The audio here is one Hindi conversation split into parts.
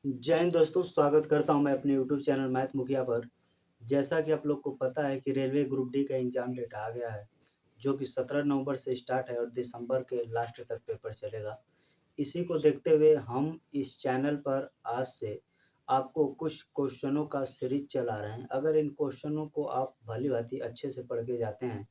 जय हिंद दोस्तों, स्वागत करता हूं मैं अपने यूट्यूब चैनल मैथ मुखिया पर। जैसा कि आप लोग को पता है कि रेलवे ग्रुप डी का एग्ज़ाम डेट आ गया है, जो कि 17 नवंबर से स्टार्ट है और दिसंबर के लास्ट तक पेपर चलेगा। इसी को देखते हुए हम इस चैनल पर आज से आपको कुछ क्वेश्चनों का सीरीज चला रहे हैं। अगर इन क्वेश्चनों को आप भली-भाँति अच्छे से पढ़ के जाते हैं,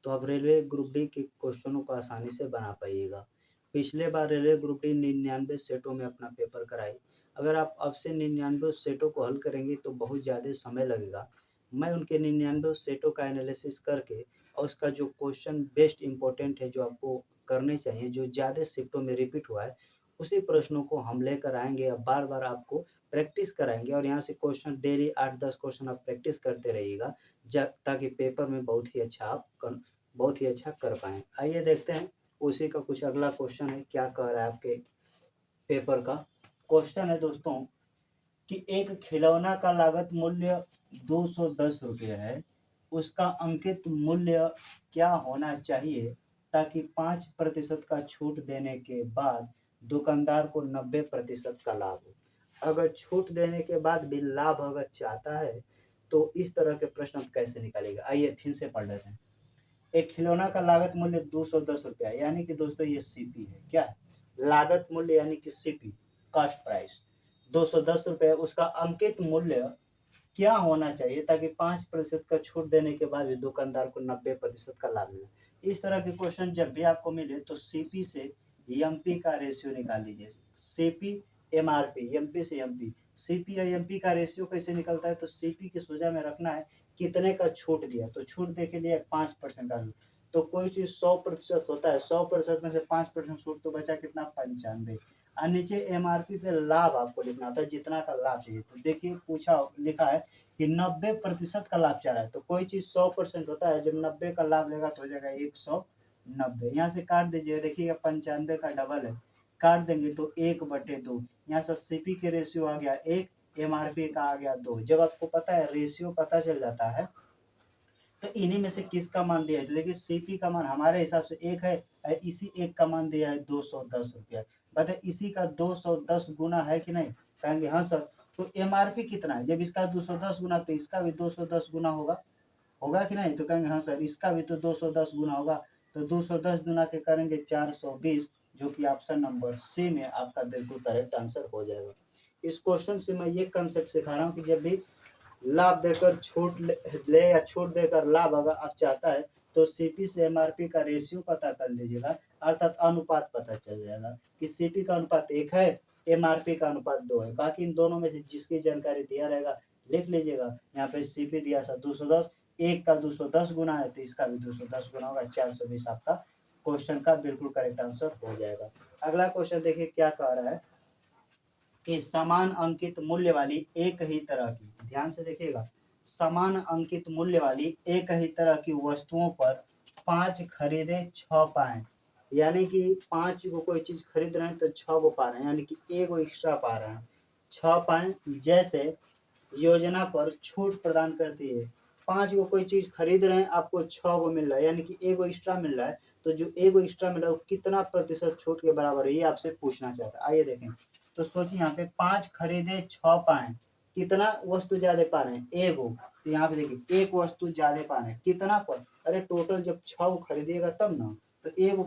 तो आप रेलवे ग्रुप डी के क्वेश्चनों को आसानी से बना पाइएगा। पिछले बार रेलवे ग्रुप डी 99 सेटों में अपना पेपर कराई। अगर आप अब से 99 सेटों को हल करेंगे तो बहुत ज़्यादा समय लगेगा। मैं उनके 99 सेटों का एनालिसिस करके और उसका जो क्वेश्चन बेस्ट इम्पोर्टेंट है, जो आपको करने चाहिए, जो ज़्यादा शिफ्टों में रिपीट हुआ है, उसी प्रश्नों को हम लेकर आएँगे और बार-बार आपको प्रैक्टिस कराएँगे और यहाँ से क्वेश्चन डेली 8-10 क्वेश्चन आप प्रैक्टिस करते रहिएगा, ज ताकि पेपर में बहुत ही अच्छा कर पाएँ। आइए देखते हैं, उसी का कुछ अगला क्वेश्चन है, क्या कह रहा है आपके पेपर का। क्वेश्चन है दोस्तों कि एक खिलौना का लागत मूल्य 210 रुपये है, उसका अंकित मूल्य क्या होना चाहिए ताकि 5% का छूट देने के बाद दुकानदार को 90% का लाभ हो। अगर छूट देने के बाद भी लाभ अगर चाहता है तो इस तरह के प्रश्न आप कैसे निकालेगा। आइए फिर से पढ़ लेते हैं। एक खिलौना का लागत मूल्य 210 रुपया, यानी कि दोस्तों ये सीपी है। क्या है? लागत मूल्य यानी कि सीपी, कॉस्ट प्राइस 210 रुपये। उसका अंकित मूल्य क्या होना चाहिए ताकि 5% का छूट देने के बाद भी दुकानदार को 90% का लाभ मिले। इस तरह के क्वेश्चन जब भी आपको मिले तो सीपी से एमपी का रेशियो निकाल लीजिए। सीपी एमआरपी, एमपी से एमपी। सीपी या एमपी का रेशियो कैसे निकलता है, तो सीपी की सोचा में रखना है कितने का छूट दिया, तो छूट दे के लिए 5% का। तो कोई चीज़ 100% होता है, 100% में से 5% छूट तो बचा कितना, 95। और नीचे एमआरपी पे लाभ आपको लिखना होता है, जितना का लाभ चाहिए। तो देखिए लिखा है कि 90% का लाभ चाह रहा है, तो कोई चीज़ 100% होता है, जब 90 का लाभ लेगा तो हो जाएगा 190। यहाँ से काट दीजिए, देखिएगा 95 का डबल है, काट देंगे तो 1/2। यहाँ से सीपी के रेशियो आ गया 1, एमआरपी का आ गया 2। जब आपको पता है रेशियो पता चल जाता है तो इन्हीं में से किसका मान दिया है, तो देखिए सीपी का मान हमारे हिसाब से 1 है, इसी 1 का मान दिया है 210 रुपया। बताइए इसी का 210 गुना है कि नहीं, कहेंगे हाँ सर। तो एमआरपी कितना है, जब इसका 210 गुना तो इसका भी 210 गुना होगा कि नहीं, तो कहेंगे हाँ सर इसका भी तो 210 गुना होगा। तो 210 गुना के करेंगे 420, जो कि ऑप्शन नंबर सी में आपका बिल्कुल करेक्ट आंसर हो जाएगा। इस क्वेश्चन से मैं ये कंसेप्ट सिखा रहा हूँ कि जब भी लाभ देकर छूट ले या छूट देकर लाभ अगर आप चाहता है तो सीपी से एमआरपी का रेशियो पता कर लीजिएगा, अर्थात अनुपात पता चल जाएगा कि सीपी का अनुपात 1 है, एमआरपी का अनुपात 2 है। बाकी इन दोनों में से जिसकी जानकारी दिया रहेगा लिख लीजिएगा। यहाँ पे सीपी दिया था 210, 1 का 210 गुना है तो इसका भी 210 गुना होगा, 420 आपका क्वेश्चन का बिल्कुल करेक्ट आंसर हो जाएगा। अगला क्वेश्चन देखिए क्या कह रहा है कि समान अंकित मूल्य वाली एक ही तरह की, ध्यान से देखिएगा, समान अंकित मूल्य वाली एक ही तरह की वस्तुओं पर 5 खरीदे 6 पाए। यानी कि 5 को कोई चीज खरीद रहे हैं तो 6 को पा रहे हैं, यानी कि 1 को एक्स्ट्रा पा रहे हैं, 6 पाए। जैसे योजना पर छूट प्रदान करती है, 5 को कोई चीज खरीद रहे हैं, आपको 6 को मिल रहा है, यानी कि 1 को एक्स्ट्रा मिल रहा है। तो जो 1 को एक्स्ट्रा मिल रहा है वो कितना प्रतिशत छूट के बराबर है, ये आपसे पूछना चाहता है। आइए देखें, तो सोचिए यहाँ पे 5 खरीदे 6 पाए, कितना वस्तु ज्यादा पा रहे हैं, 1 को। तो यहाँ पे देखिए 1 वस्तु ज्यादा पा रहे हैं, कितना पर, अरे टोटल जब 6 को खरीदिएगा तब ना। तो 1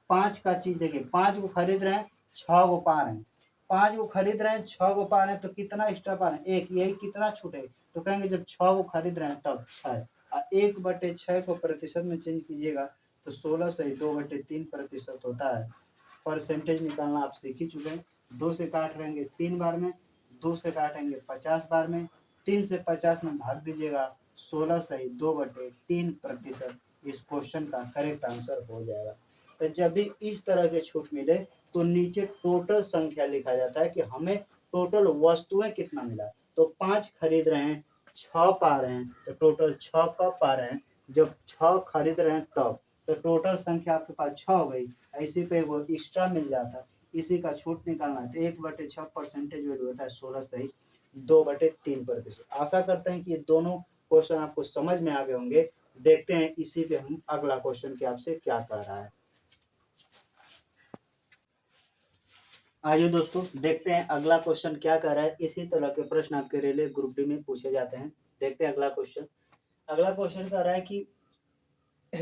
5 का चीज देखिए, 5 को खरीद रहे हैं, 6 को पा रहे हैं, 5 को खरीद रहे हैं, 6 को पा रहे हैं, तो कितना एक्स्ट्रा पा रहे हैं, 1। यही कितना छूटे, तो कहेंगे जब 6 को खरीद रहे हैं तब 6। और 1/6 को प्रतिशत में चेंज कीजिएगा तो 16 से 2/3% होता है। परसेंटेज निकालना आप सीख ही चुके हैं। 2 से काट रहेंगे 3 बार में, 2 से काटेंगे 50 बार में, 3 से 50 में भाग दीजिएगा, 16 से 2/3% इस क्वेश्चन का करेक्ट आंसर हो जाएगा। तो जब भी इस तरह के छूट मिले तो नीचे टोटल संख्या लिखा जाता है कि हमें टोटल वस्तुएं कितना मिला। तो 5 खरीद रहे हैं, 6 पा रहे हैं, तो टोटल 6 कब पा रहे हैं, जब 6 खरीद रहे हैं तब। तो टोटल संख्या आपके पास 6 हो गई, इसी पे वो एक्स्ट्रा मिल जाता, इसी का छूट निकालना है। तो 1/6 परसेंटेज वैल्यू होता है 16 से 2/3%। आशा करते हैं कि ये दोनों क्वेश्चन आपको समझ में आ गए होंगे। देखते हैं इसी पे हम अगला क्वेश्चन के आपसे क्या कह रहा है। आइए दोस्तों देखते हैं अगला क्वेश्चन क्या कर रहा है। इसी तरह के प्रश्न आपके रेलवे ग्रुप डी में पूछे जाते हैं। देखते हैं अगला क्वेश्चन। अगला क्वेश्चन कर रहा है कि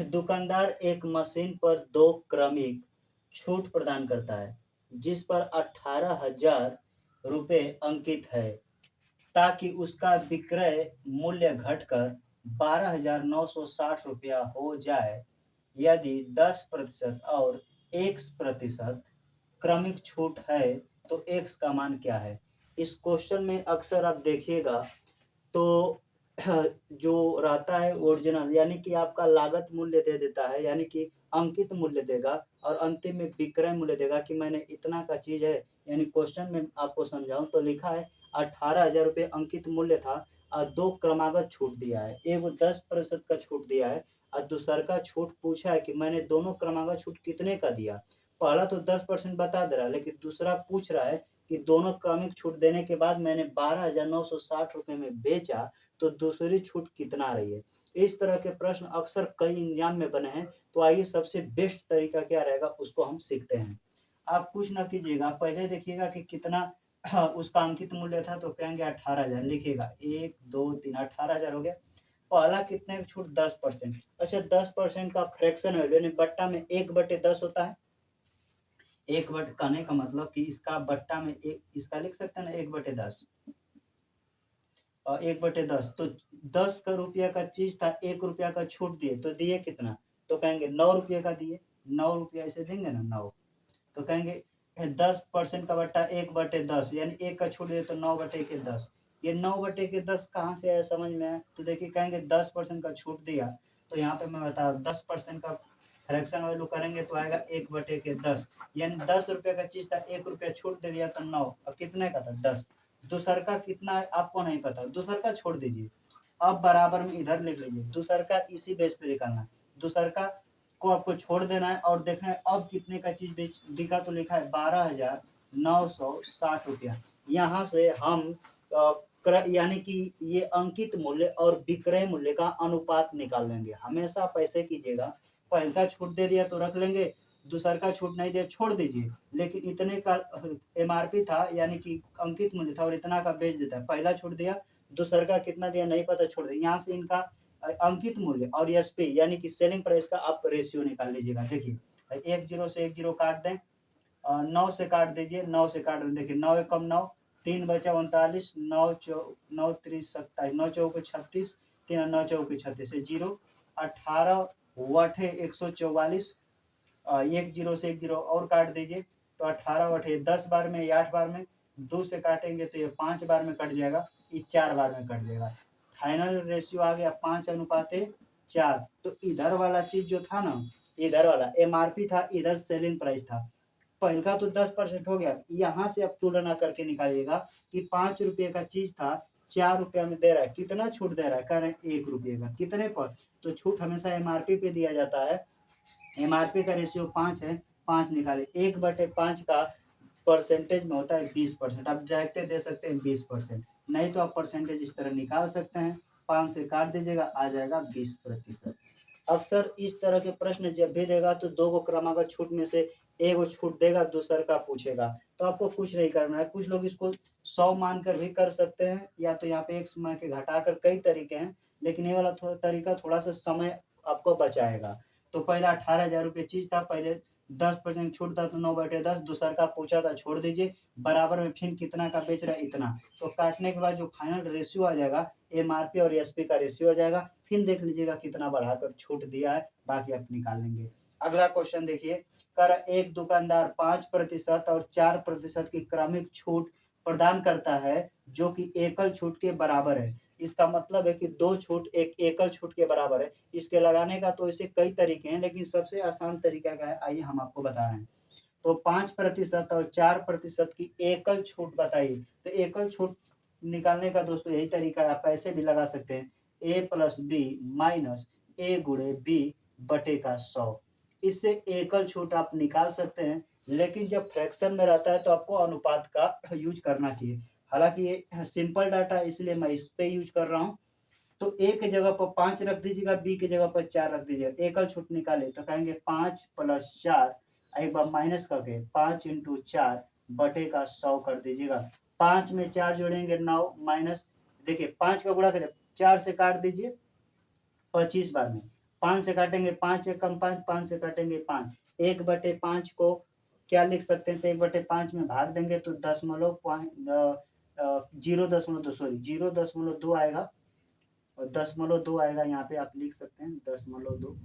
दुकानदार एक मशीन पर 2 क्रमिक छूट प्रदान करता है जिस पर 18,000 रुपये अंकित है, ताकि उसका विक्रय मूल्य घटकर 12,960 रुपया हो जाए। यदि 10% और 1% क्रमिक छूट है तो x का मान क्या है। इस क्वेश्चन में अक्सर आप देखिएगा तो जो रहता है ओरिजिनल, यानी कि आपका लागत मूल्य दे देता है, यानी कि अंकित मूल्य देगा और अंतिम में विक्रय मूल्य देगा कि मैंने इतना का चीज है। यानी क्वेश्चन में आपको समझाऊं तो लिखा है 18,000 रुपये अंकित मूल्य था और 2 क्रमागत छूट दिया है, एगो 10% का छूट दिया है और दूसर का छूट पूछा है कि मैंने दोनों क्रमागत छूट कितने का दिया। पहला तो 10% बता दे रहा है, लेकिन दूसरा पूछ रहा है कि दोनों क्रमिक छूट देने के बाद मैंने 12,960 रुपये में बेचा तो दूसरी छूट कितना रही है। इस तरह के प्रश्न अक्सर कई एग्जाम में बने हैं। तो आइए सबसे बेस्ट तरीका क्या रहेगा उसको हम सीखते हैं। आप कुछ ना कीजिएगा, पहले देखिएगा कि कितना उसका अंकित मूल्य था, तो कहेंगे 18,000 लिखिएगा, 1 2 3 18,000 हो गया। पहला कितने की छूट 10%। अच्छा 10% का फ्रैक्शन वैल्यू यानी बट्टा में 1/10 होता है। 1/, कहने का मतलब कि इसका बट्टा में एक, इसका लिख सकते हैं ना 1/10 और 1/10, तो 10 का रुपया का चीज था, 1 रुपया का छूट दिए तो दिए कितना, तो कहेंगे 9 रुपये का दिए। 9 रुपया ऐसे देंगे ना 9, तो कहेंगे 10% का बट्टा 1/10 यानी 1 का छूट दिए तो 9/10। ये 9/10 कहाँ से आया समझ में आया, तो देखिए कहेंगे 10% का छूट दिया, तो यहाँ पे मैं बता 10% का फ्रैक्शन वैल्यू करेंगे तो आएगा 1/10, यानी 10 रुपये का चीज था, 1 रुपया छूट दे दिया तो 9, अब कितने का था 10। दूसर का कितना है आपको नहीं पता, दूसर का छोड़ दीजिए। अब बराबर में इधर लिख लीजिए, दूसर का इसी बेस पे निकालना है। दूसर का को आपको छोड़ देना है और देखना है अब कितने का चीज बिका, तो लिखा है 12,960 रुपया। यहाँ से हम यानी कि ये अंकित मूल्य और विक्रय मूल्य का अनुपात निकाल लेंगे। हमेशा पैसे कीजिएगा, पहला छूट दे दिया तो रख लेंगे, दूसर का छूट नहीं दिया छोड़ दीजिए, लेकिन इतने का एमआरपी था यानी कि अंकित मूल्य था और इतना का बेच देता है। पहला छूट दिया, दूसर का कितना दिया नहीं पता छोड़ दिया। यहाँ से इनका अंकित मूल्य और एसपी यानी कि सेलिंग प्राइस का आप रेशियो निकाल लीजिएगा। देखिए 1 0 से 1 0 काट दें, 9 से काट दीजिए, 9 से काट दें, देखिए 9 एकम 9, 3 बचा 39, 9 3 27, 9 चौके 36, 3 9 चौके 36 से 0, 18 वठे 144, 1 0 से 1 0 और काट दीजिए, तो 18 वठे 10 बार में या 8 बार में, 2 से काटेंगे तो ये 5 बार में कट जाएगा, ये 4 बार में कट जाएगा। फाइनल रेशियो आ गया 5:4। तो इधर वाला चीज जो था ना, इधर वाला एमआरपी था, इधर सेलिंग प्राइस था। पहला तो 10% हो गया, यहाँ से अब तुलना करके निकालिएगा कि 5 रुपये का चीज था 4 रुपया में दे रहा है, कितना छूट दे रहा है, कह रहे हैं 1 रुपये का, कितने पर, तो छूट हमेशा एमआरपी पे दिया जाता है। एमआरपी का रेशियो 5 है, 5 निकाले, 1/5 का परसेंटेज में होता है 20%। आप डायरेक्ट दे सकते हैं 20%, नहीं तो आप परसेंटेज इस तरह निकाल सकते हैं, 5 से काट दीजिएगा आ जाएगा 20%। अक्सर इस तरह के प्रश्न जब भी देगा तो 2 को क्रमागत छूट में से एक वो छूट देगा, दूसर का पूछेगा, तो आपको कुछ नहीं करना है। कुछ लोग इसको 100 मानकर भी कर सकते हैं, या तो यहाँ पे एक मान के घटाकर, कई तरीके हैं, लेकिन ये वाला तरीका थोड़ा सा समय आपको बचाएगा। तो पहला 18,000 रुपये चीज था, पहले 10% छूट था तो 9/10, दूसर का पूछा था छोड़ दीजिए, बराबर में फिर कितना का बेच रहा है इतना, तो काटने के बाद जो फाइनल रेशियो आ जाएगा एमआरपी और एसपी का रेशियो आ जाएगा, फिर देख लीजिएगा कितना बढ़ाकर छूट दिया है, बाकी आप निकाल लेंगे। अगला क्वेश्चन देखिए, कर एक दुकानदार 5% और 4% की क्रमिक छूट प्रदान करता है जो कि एकल छूट के बराबर है। इसका मतलब है कि 2 छूट एक एकल छूट के बराबर है। इसके लगाने का तो इसे कई तरीके हैं, लेकिन सबसे आसान तरीका क्या है आइए हम आपको बता रहे हैं। तो 5% और 4% की एकल छूट बताइए। तो एकल छूट निकालने का दोस्तों यही तरीका है, आप ऐसे भी लगा सकते हैं, a प्लस बी माइनस ए गुणे बी बटे का 100। इससे एकल छूट आप निकाल सकते हैं, लेकिन जब फ्रैक्शन में रहता है तो आपको अनुपात का यूज करना चाहिए। हालांकि ये सिंपल डाटा इसलिए मैं इस पे यूज कर रहा हूँ। तो ए के जगह पर 5 रख दीजिएगा, बी के जगह पर 4 रख दीजिएगा, एकल छूट निकाले तो कहेंगे 5 + 4, एक बार माइनस करके 5 × 4 बटे का 100 कर दीजिएगा। 5 में 4 जोड़ेंगे 9 माइनस, देखिए 5 का गुणा करें 4 से काट दीजिए 25 बार में, 5 से काटेंगे 5 एकम 5, 5 से काटेंगे 5, 1/5 को क्या लिख सकते हैं, तो 1/5 में भाग देंगे तो 0.2 आएगा, और 0.2 आएगा, यहाँ पे आप लिख सकते हैं 0.2।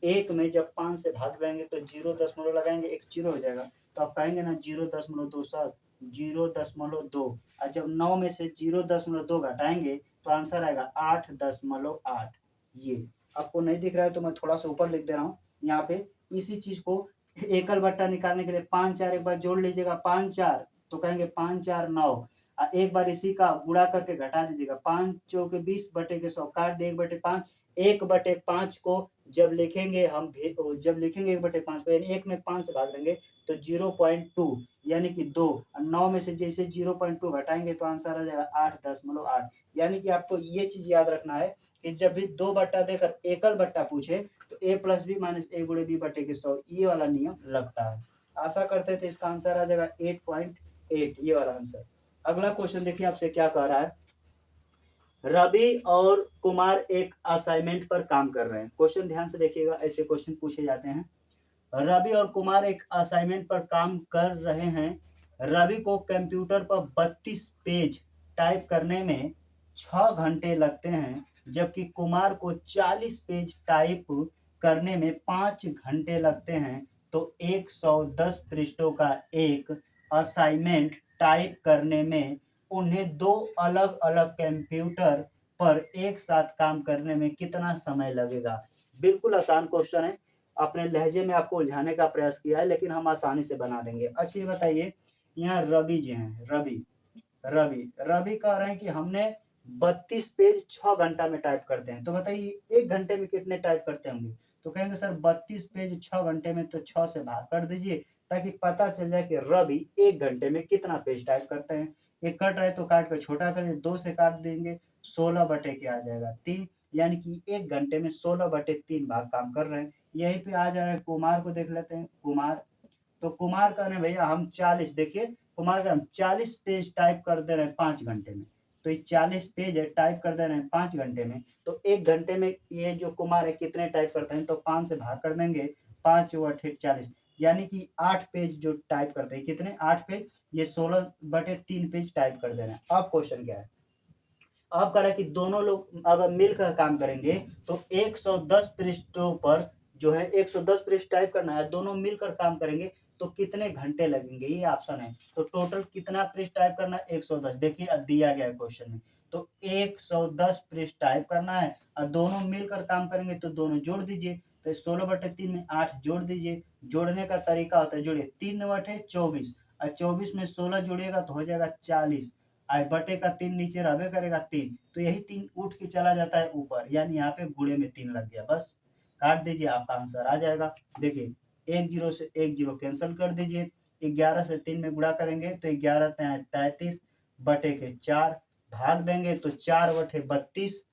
एक में जब 5 से भाग देंगे तो 0 लगाएंगे, एक 0 हो जाएगा, तो आप कहेंगे ना 0.2 सर 0.2, और जब 9 में से 0.2 घटाएंगे तो आंसर आएगा 8.8। ये आपको नहीं दिख रहा है तो मैं थोड़ा सा ऊपर लिख दे रहा हूँ यहाँ पे। इसी चीज को एकल बट्टा निकालने के लिए 5 4 एक बार जोड़ लीजिएगा, 5 4 तो कहेंगे 5 4 9, एक बार इसी का गुणा करके घटा दीजिएगा, 5 चौके 20 बटे के 100 काट दे 1/5, 1/5 को जब लिखेंगे हम जब लिखेंगे 1/5 को यानी 1 में 5 से भाग देंगे तो 0.2 यानी कि 2, 9 में से जैसे 0.2 घटाएंगे तो आंसर आ जाएगा 8.8। यानी कि आपको ये चीज याद रखना है कि जब भी 2 बट्टा देकर एकल बट्टा पूछे तो a + b - a × b बटे के 100, ये वाला नियम लगता है। आशा करते थे इसका आंसर आ जाएगा 8.8, ये वाला आंसर। अगला क्वेश्चन देखिए आपसे क्या कह रहा है। रवि और कुमार एक असाइनमेंट पर काम कर रहे हैं। क्वेश्चन ध्यान से देखिएगा, ऐसे क्वेश्चन पूछे जाते हैं। रवि और कुमार एक असाइनमेंट पर काम कर रहे हैं। रवि को कंप्यूटर पर 32 पेज टाइप करने में 6 घंटे लगते हैं, जबकि कुमार को 40 पेज टाइप करने में 5 घंटे लगते हैं। तो 110 पृष्ठों का एक असाइनमेंट टाइप करने में उन्हें 2 अलग-अलग कंप्यूटर पर एक साथ काम करने में कितना समय लगेगा। बिल्कुल आसान क्वेश्चन है, अपने लहजे में आपको उलझाने का प्रयास किया है, लेकिन हम आसानी से बना देंगे। अच्छा ये बताइए, यहाँ रवि जी हैं, रवि रवि रवि कह रहे हैं कि हमने 32 पेज 6 घंटा में टाइप करते हैं, तो बताइए 1 घंटे में कितने टाइप करते होंगे। तो कहेंगे सर 32 पेज 6 घंटे में, तो 6 से भाग कर दीजिए ताकि पता चल जाए कि रवि 1 घंटे में कितना पेज टाइप करते हैं। एक कट रहे तो काट कर छोटा कर 2 से काट देंगे, 16 बटे के आ जाएगा 3, यानी कि 1 घंटे में 16/3 भाग काम कर रहे हैं। यहीं पे आ जा रहा है, कुमार को देख लेते हैं। कुमार, तो कुमार कह रहे हैं भैया हम 40, देखिए कुमार का हम 40 पेज टाइप कर दे रहे हैं 5 घंटे में। तो ये 40 पेज है टाइप कर दे रहे हैं 5 घंटे में, तो 1 घंटे में ये जो कुमार है कितने टाइप करते हैं, तो 5 से भाग कर देंगे, 5 × 8 = 40, यानी कि 8 पेज जो टाइप करते हैं, कितने 8 पेज, ये 16/3 पेज टाइप कर दे रहे हैं। अब क्वेश्चन क्या है, अब कह रहा है कि दोनों लोग अगर मिलकर काम करेंगे तो 110 पृष्ठों पर जो है 110 पृष्ठ टाइप करना है, दोनों मिलकर काम करेंगे तो कितने घंटे लगेंगे, ये ऑप्शन है। तो टोटल कितना पृष्ठ टाइप करना है, 110, देखिए दिया गया है क्वेश्चन में। तो 110 पृष्ठ टाइप करना है और दोनों मिलकर काम करेंगे तो दोनों जोड़ दीजिए, तो 16/3 में 8 जोड़ दीजिए। जोड़ने का तरीका होता है, जोड़िए 3×24 और 24 में 16 जोड़िएगा तो हो जाएगा 40, बटे का 3 नीचे रहबे करेगा 3, तो यही 3 उठ के चला जाता है ऊपर, यानी यहाँ पे गुणे में 3 लग गया, बस काट दीजिए आपका आंसर आ जाएगा। देखिए 1 0 से 1 0 कैंसिल कर दीजिए, 11 से 3 में गुणा करेंगे तो 11 33 बटे के 4 भाग देंगे तो 4/32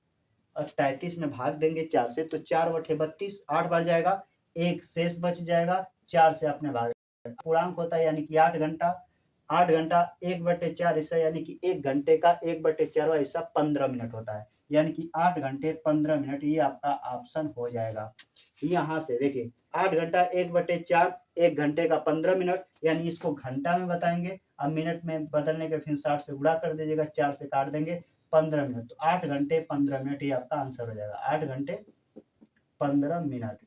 और 33 में भाग देंगे 4 से तो 4/32 8 बार जाएगा, एक शेष बच जाएगा, 4 से अपने भाग पूर्णांक होता है यानी कि 8 घंटा। 8 घंटा 1/4 हिस्सा यानी कि 1 घंटे का 1/4वां हिस्सा 15 मिनट होता है, यानी कि 8 घंटे 15 मिनट, ये आपका ऑप्शन हो जाएगा। यहाँ से देखिए 8 घंटा 1/4 1 घंटे का 15 मिनट, यानी इसको घंटा में बताएंगे, अब मिनट में बदलने के फिर 60 से गुणा कर दीजिएगा, 4 से काट देंगे 15 मिनट, तो 8 घंटे 15 मिनट ये आपका आंसर हो जाएगा। 8 घंटे 15 मिनट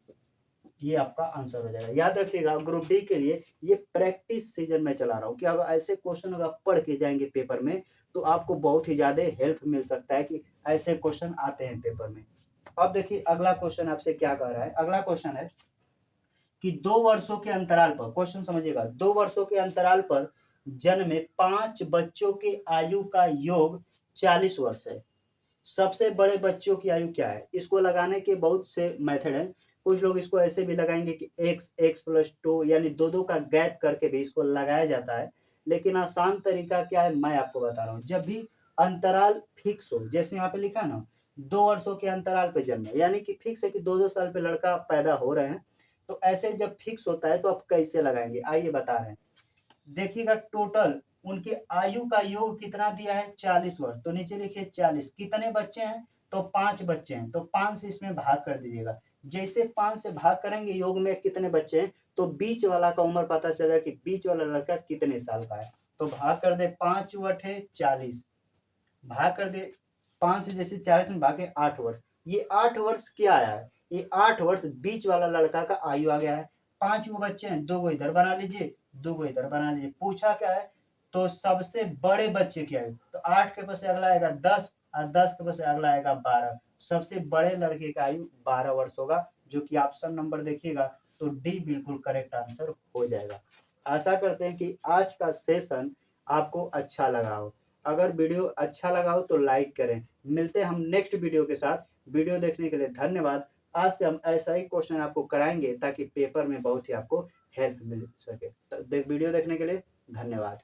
ये आपका आंसर हो जाएगा। याद रखिएगा ग्रुप डी के लिए ये प्रैक्टिस सीजन में चला रहा हूँ कि अगर ऐसे क्वेश्चन अगर पढ़ के जाएंगे पेपर में तो आपको बहुत ही ज्यादा हेल्प मिल सकता है कि ऐसे क्वेश्चन आते हैं पेपर में। अब देखिए अगला क्वेश्चन आपसे क्या कह रहा है। अगला क्वेश्चन है कि 2 वर्षों के अंतराल पर, क्वेश्चन समझिएगा, 2 वर्षों के अंतराल पर जन्मे 5 बच्चों के आयु का योग 40 वर्ष है। सबसे बड़े बच्चों की आयु क्या है। इसको लगाने के बहुत से मेथड हैं। कुछ लोग इसको ऐसे भी लगाएंगे कि x + 2 यानी 2 का गैप करके भी इसको लगाया जाता है, लेकिन आसान तरीका क्या है मैं आपको बता रहा हूँ। जब भी अंतराल फिक्स हो, जैसे यहाँ पे लिखा है ना 2 वर्षों के अंतराल पे जन्मे, यानी कि फिक्स है कि 2-2 साल पे लड़का पैदा हो रहे हैं, तो ऐसे जब फिक्स होता है तो आप कैसे लगाएंगे आइए बता रहे हैं। देखिएगा टोटल उनके आयु का योग कितना दिया है 40 वर्ष। तो नीचे लिखिए 40। कितने बच्चे हैं? तो 5 बच्चे हैं। तो 5 से इसमें भाग कर दीजिएगा। जैसे 5 से भाग करेंगे योग में कितने बच्चे हैं, तो बीच वाला का उम्र पता चलेगा कि बीच वाला लड़का कितने साल का है। तो भाग कर दे 5 × 40, भाग कर दे 5 से, जैसे 40 में भागे 8 वर्ष। ये 8 वर्ष क्या आया है? ये 8 वर्ष बीच वाला लड़का का आयु आ गया है। 5 गो बच्चे हैं, 2 गो इधर बना लीजिए, 2 गो इधर बना लीजिए। पूछा क्या है? तो सबसे बड़े बच्चे की आयु। तो 8 के पास से अगला आएगा 10 और 10 के पास से अगला आएगा 12। सबसे बड़े लड़के का आयु 12 वर्ष होगा, जो कि ऑप्शन नंबर देखिएगा तो डी बिल्कुल करेक्ट आंसर हो जाएगा। आशा करते हैं कि आज का सेशन आपको अच्छा लगा हो। अगर वीडियो अच्छा लगा हो तो लाइक करें। मिलते हैं हम नेक्स्ट वीडियो के साथ। वीडियो देखने के लिए धन्यवाद। आज से हम ऐसा ही क्वेश्चन आपको कराएंगे ताकि पेपर में बहुत ही आपको हेल्प मिल सके। तो वीडियो देखने के लिए धन्यवाद।